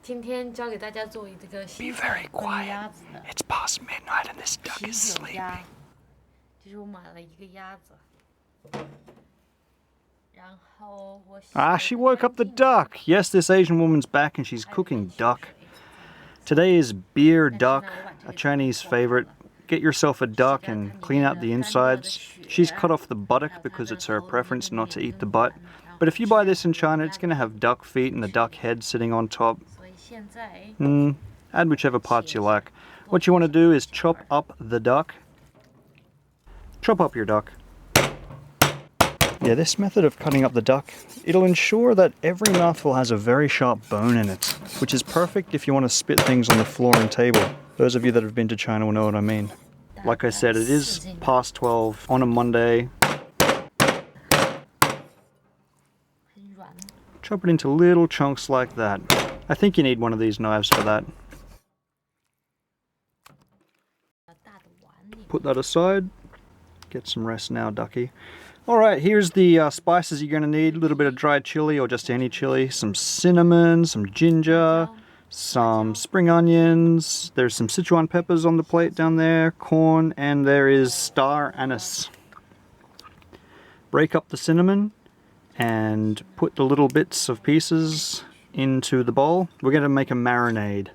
Be very quiet. It's past midnight and this duck is sleeping. Ah, she woke up the duck. Yes, this Asian woman's back and she's cooking duck. Today is beer duck, a Chinese favorite. Get yourself a duck and clean out the insides. She's cut off the buttock because it's her preference not to eat the butt. But if you buy this in China, it's going to have duck feet and the duck head sitting on top. Add whichever parts you like. What you want to do is chop up the duck. Chop up your duck. Yeah, this method of cutting up the duck, it'll ensure that every mouthful has a very sharp bone in it, which is perfect if you want to spit things on the floor and table. Those of you that have been to China will know what I mean. Like I said, it is past 12 on a Monday. Chop it into little chunks like that. I think you need one of these knives for that. Put that aside. Get some rest now, ducky. Alright, here's the spices you're going to need. A little bit of dried chili or just any chili. Some cinnamon, some ginger, some spring onions. There's some Sichuan peppers on the plate down there. Corn, and there is star anise. Break up the cinnamon and put the little bits of pieces into the bowl. We're going to make a marinade.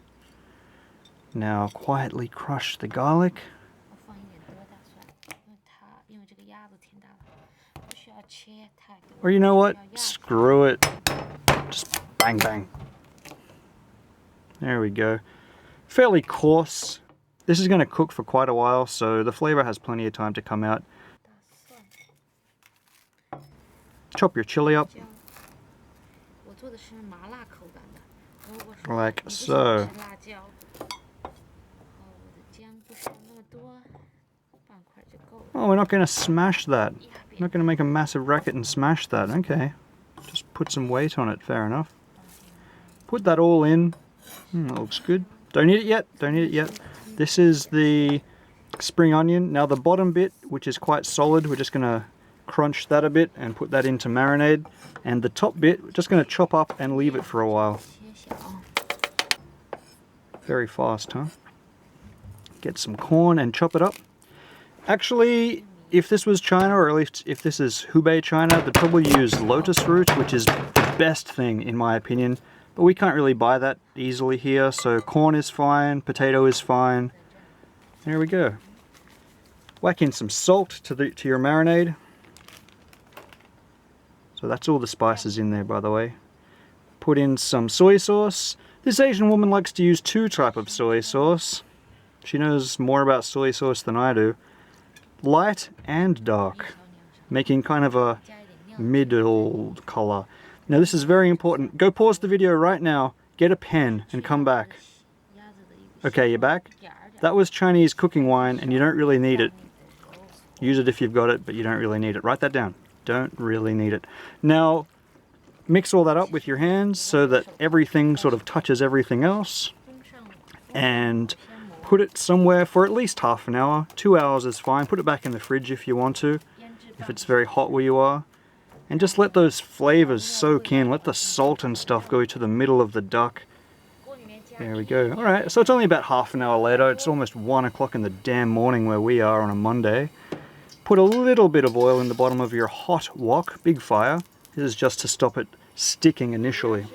Now quietly crush the garlic. Or you know what? Screw it. Just bang bang. There we go. Fairly coarse. This is going to cook for quite a while, so the flavor has plenty of time to come out. Chop your chili up. Like so. Oh, we're not going to smash that. We're not going to make a massive racket and smash that. Okay. Just put some weight on it. Fair enough. Put that all in. That looks good. Don't eat it yet. Don't eat it yet. This is the spring onion. Now the bottom bit, which is quite solid, we're just going to crunch that a bit and put that into marinade. And the top bit, we're just going to chop up and leave it for a while. Very fast, huh? Get some corn and chop it up. Actually, if this was China, or at least if this is Hubei, China, they'd probably use lotus root, which is the best thing in my opinion. But we can't really buy that easily here, so corn is fine, potato is fine. There we go. Whack in some salt to your marinade. So that's all the spices in there, by the way. Put in some soy sauce. This Asian woman likes to use two types of soy sauce. She knows more about soy sauce than I do. Light and dark, making kind of a middle color. Now this is very important. Go pause the video right now, get a pen and come back. Okay, you're back? That was Chinese cooking wine and you don't really need it. Use it if you've got it, but you don't really need it. Write that down. Don't really need it. Now, mix all that up with your hands so that everything sort of touches everything else. And put it somewhere for at least half an hour. 2 hours is fine. Put it back in the fridge if you want to, if it's very hot where you are. And just let those flavors soak in. Let the salt and stuff go to the middle of the duck. There we go. Alright, so it's only about half an hour later. It's almost 1 o'clock in the damn morning where we are on a Monday. Put a little bit of oil in the bottom of your hot wok, big fire. This is just to stop it sticking initially.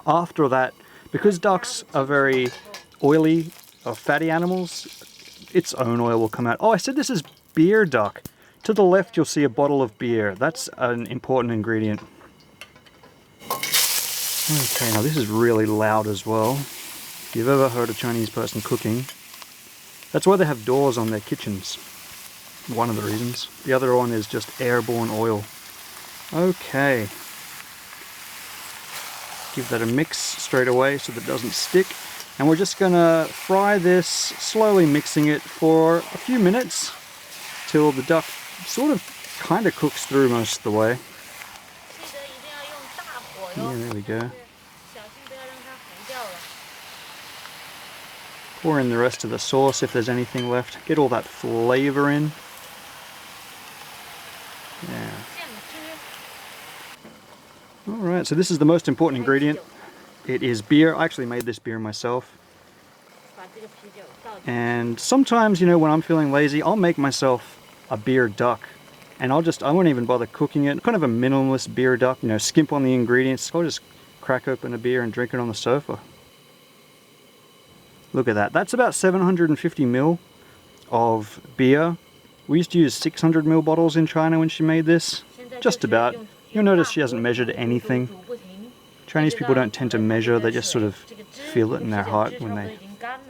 After that, because ducks are very oily or fatty animals, its own oil will come out. Oh, I said this is beer duck. To the left you'll see a bottle of beer. That's an important ingredient. Okay, now this is really loud as well. If you've ever heard a Chinese person cooking, that's why they have doors on their kitchens. One of the reasons. The other one is just airborne oil. Okay. Give that a mix straight away so that it doesn't stick. And we're just gonna fry this, slowly mixing it for a few minutes till the duck sort of kind of cooks through most of the way. Yeah, there we go. Pour in the rest of the sauce if there's anything left. Get all that flavor in. Yeah. Alright, so this is the most important ingredient. It is beer. I actually made this beer myself. And sometimes, you know, when I'm feeling lazy, I'll make myself a beer duck. And I won't even bother cooking it. Kind of a minimalist beer duck, you know, skimp on the ingredients. I'll just crack open a beer and drink it on the sofa. Look at that. That's about 750 ml of beer. We used to use 600 ml bottles in China when she made this. Just about. You'll notice she hasn't measured anything. Chinese people don't tend to measure, they just sort of feel it in their heart when they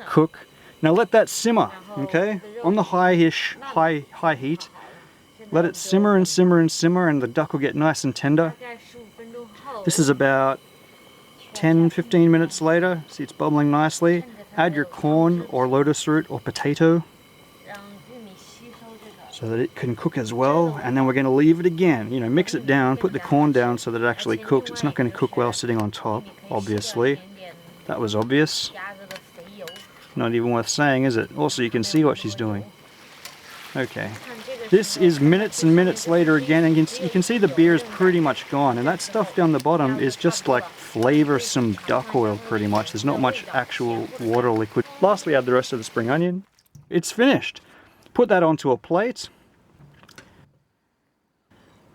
cook. Now let that simmer, okay? On the high heat. Let it simmer and simmer and simmer, and the duck will get nice and tender. This is about 10-15 minutes later. See, it's bubbling nicely. Add your corn or lotus root or potato so that it can cook as well. And then we're going to leave it again. You know, mix it down, put the corn down so that it actually cooks. It's not going to cook well sitting on top, obviously. That was obvious. Not even worth saying, is it? Also, you can see what she's doing. Okay. This is minutes and minutes later again, and you can see the beer is pretty much gone. And that stuff down the bottom is just like flavoursome duck oil, pretty much. There's not much actual water liquid. Lastly, add the rest of the spring onion. It's finished. Put that onto a plate.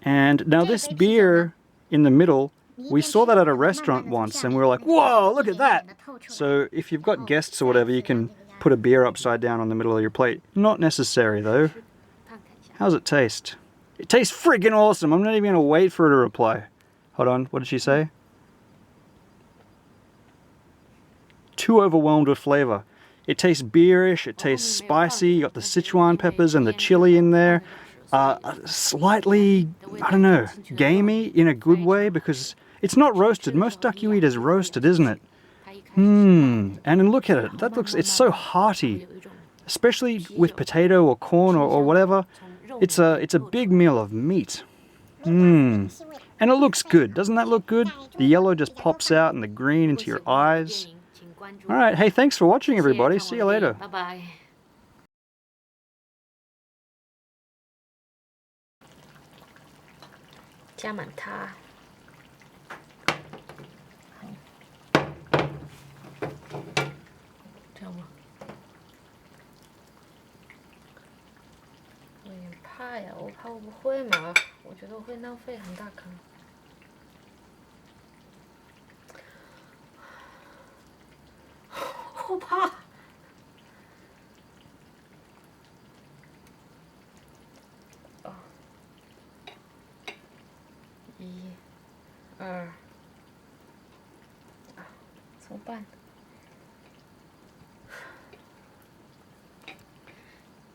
And now this beer in the middle, we saw that at a restaurant once, and we were like, whoa, look at that! So if you've got guests or whatever, you can put a beer upside down on the middle of your plate. Not necessary though. How's it taste? It tastes friggin' awesome. I'm not even gonna wait for her to reply. Hold on, what did she say? Too overwhelmed with flavor. It tastes beerish, it tastes spicy, you got the Sichuan peppers and the chili in there. Slightly, I don't know, gamey in a good way because it's not roasted. Most duck you eat is roasted, isn't it? And then look at it, it's so hearty. Especially with potato or corn or whatever. It's a big meal of meat. And it looks good, doesn't that look good? The yellow just pops out and the green into your eyes. Alright, hey, thanks for watching everybody. See you later. Bye-bye.加满它。这样吗？我有点怕呀，我怕我不会嘛，我觉得我会浪费很大坑。我怕。一、二，怎么办？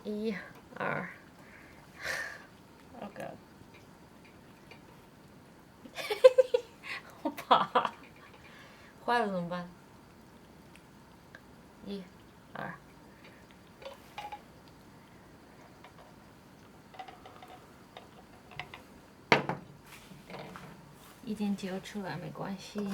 一、二，OK。我怕，坏了怎么办？一、二。一点酒出来没关系。